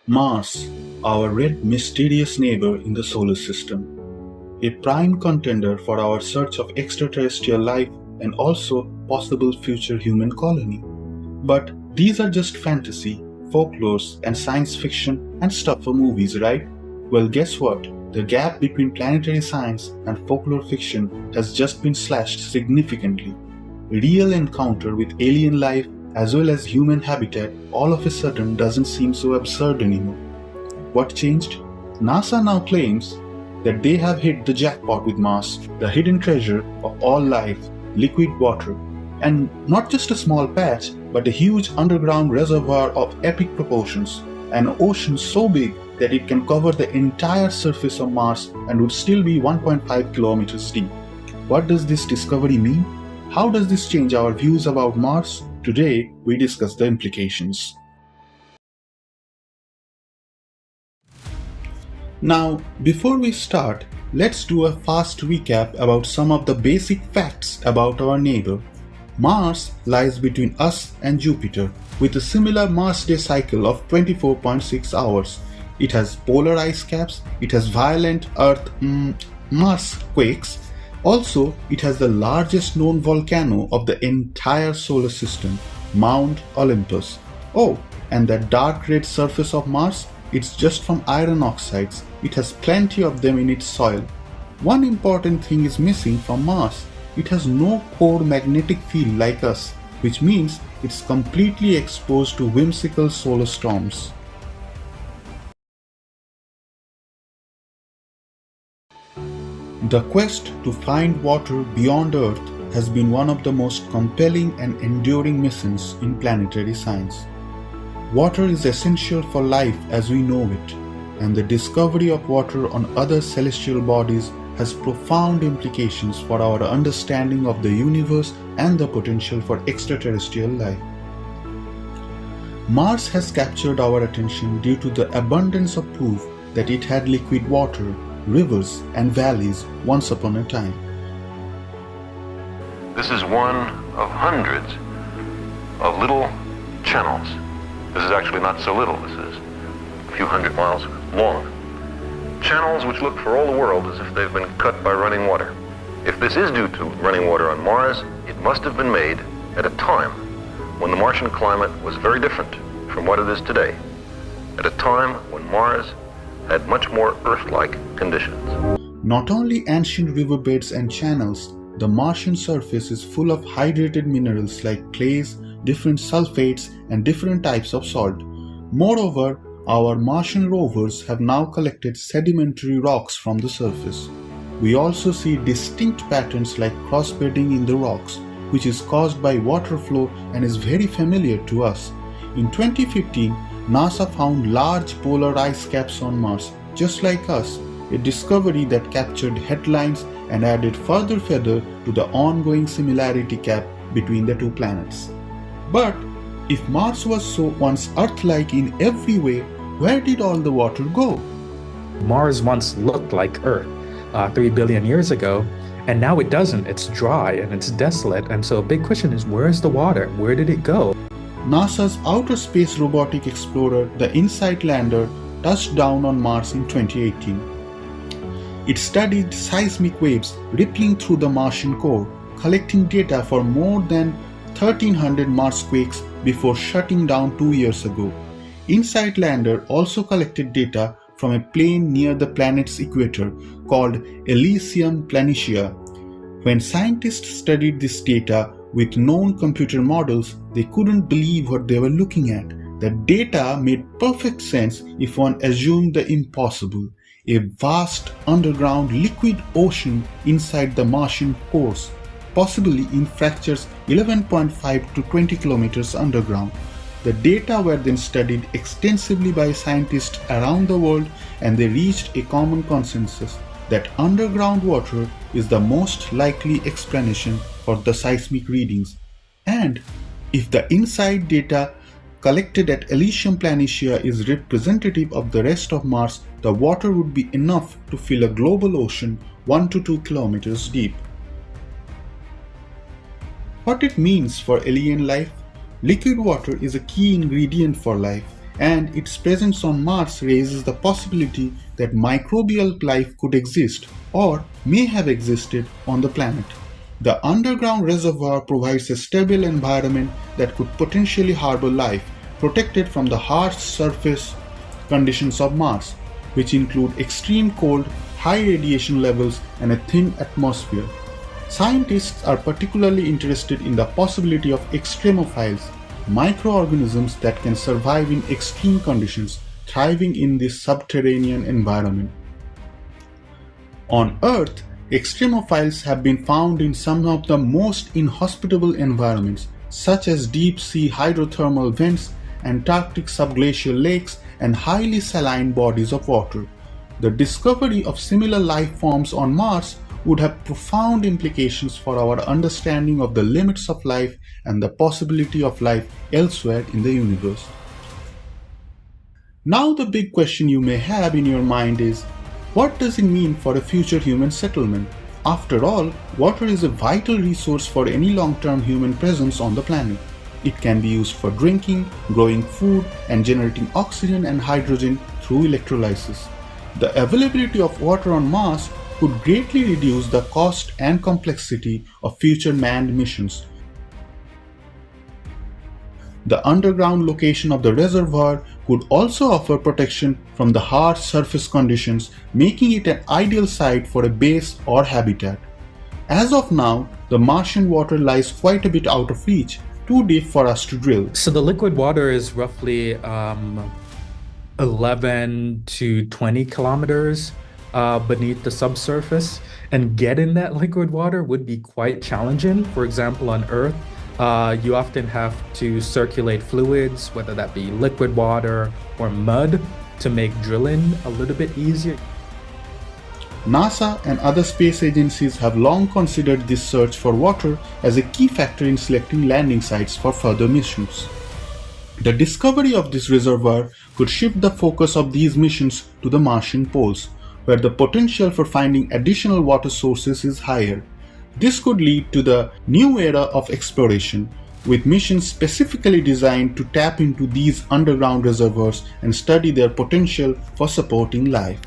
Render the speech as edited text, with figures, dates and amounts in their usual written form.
Mars, our red mysterious neighbor in the solar system, a prime contender for our search of extraterrestrial life and also possible future human colony. But these are just fantasy, folklores, and science fiction and stuff for movies, right? Well, guess what? The gap between planetary science and folklore fiction has just been slashed significantly. Real encounter with alien life as well as human habitat all of a sudden doesn't seem so absurd anymore. What changed? NASA now claims that they have hit the jackpot with Mars, the hidden treasure of all life, liquid water, and not just a small patch, but a huge underground reservoir of epic proportions, an ocean so big that it can cover the entire surface of Mars and would still be 1.5 kilometers deep. What does this discovery mean? How does this change our views about Mars? Today, we discuss the implications. Now, before we start, let's do a fast recap about some of the basic facts about our neighbor. Mars lies between us and Jupiter, with a similar Mars-day cycle of 24.6 hours. It has polar ice caps, it has violent Mars quakes. Also, it has the largest known volcano of the entire solar system, Mount Olympus. Oh, and that dark red surface of Mars? It's just from iron oxides. It has plenty of them in its soil. One important thing is missing from Mars. It has no core magnetic field like us, which means it's completely exposed to whimsical solar storms. The quest to find water beyond Earth has been one of the most compelling and enduring missions in planetary science. Water is essential for life as we know it, and the discovery of water on other celestial bodies has profound implications for our understanding of the universe and the potential for extraterrestrial life. Mars has captured our attention due to the abundance of proof that it had liquid water, rivers, and valleys once upon a time. This is one of hundreds of little channels. This is actually not so little. This is a few hundred miles long. Channels which look for all the world as if they've been cut by running water. If this is due to running water on Mars, it must have been made at a time when the Martian climate was very different from what it is today. At a time when Mars had much more Earth-like conditions. Not only ancient riverbeds and channels, the Martian surface is full of hydrated minerals like clays, different sulfates, and different types of salt. Moreover, our Martian rovers have now collected sedimentary rocks from the surface. We also see distinct patterns like crossbedding in the rocks, which is caused by water flow and is very familiar to us. In 2015, NASA found large polar ice caps on Mars, just like us, a discovery that captured headlines and added further feather to the ongoing similarity gap between the two planets. But if Mars was so once Earth-like in every way, where did all the water go? Mars once looked like Earth 3 billion years ago, and now it doesn't. It's dry and it's desolate, and so a big question is, where's the water? Where did it go? NASA's outer space robotic explorer, the InSight lander, touched down on Mars in 2018. It studied seismic waves rippling through the Martian core, collecting data for more than 1,300 Mars quakes before shutting down 2 years ago. InSight lander also collected data from a plane near the planet's equator called Elysium Planitia. When scientists studied this data with known computer models, they couldn't believe what they were looking at. The data made perfect sense if one assumed the impossible: a vast underground liquid ocean inside the Martian cores, possibly in fractures 11.5 to 20 kilometers underground. The data were then studied extensively by scientists around the world, and they reached a common consensus that underground water is the most likely explanation for the seismic readings. And if the InSight data collected at Elysium Planitia is representative of the rest of Mars, the water would be enough to fill a global ocean 1 to 2 kilometers deep. What it means for alien life? Liquid water is a key ingredient for life. and its presence on Mars raises the possibility that microbial life could exist or may have existed on the planet. The underground reservoir provides a stable environment that could potentially harbor life, protected from the harsh surface conditions of Mars, which include extreme cold, high radiation levels, and a thin atmosphere. Scientists are particularly interested in the possibility of extremophiles, microorganisms that can survive in extreme conditions, thriving in this subterranean environment. On Earth, extremophiles have been found in some of the most inhospitable environments, such as deep-sea hydrothermal vents, Antarctic subglacial lakes, and highly saline bodies of water. The discovery of similar life forms on Mars would have profound implications for our understanding of the limits of life and the possibility of life elsewhere in the universe. Now the big question you may have in your mind is, what does it mean for a future human settlement? After all, water is a vital resource for any long-term human presence on the planet. It can be used for drinking, growing food, and generating oxygen and hydrogen through electrolysis. The availability of water on Mars could greatly reduce the cost and complexity of future manned missions. The underground location of the reservoir could also offer protection from the harsh surface conditions, making it an ideal site for a base or habitat. As of now, the Martian water lies quite a bit out of reach, too deep for us to drill. So the liquid water is roughly 11 to 20 kilometers beneath the subsurface, and getting that liquid water would be quite challenging. For example, on Earth, you often have to circulate fluids, whether that be liquid water or mud, to make drilling a little bit easier. NASA and other space agencies have long considered this search for water as a key factor in selecting landing sites for further missions. The discovery of this reservoir could shift the focus of these missions to the Martian poles, where the potential for finding additional water sources is higher. This could lead to the new era of exploration, with missions specifically designed to tap into these underground reservoirs and study their potential for supporting life.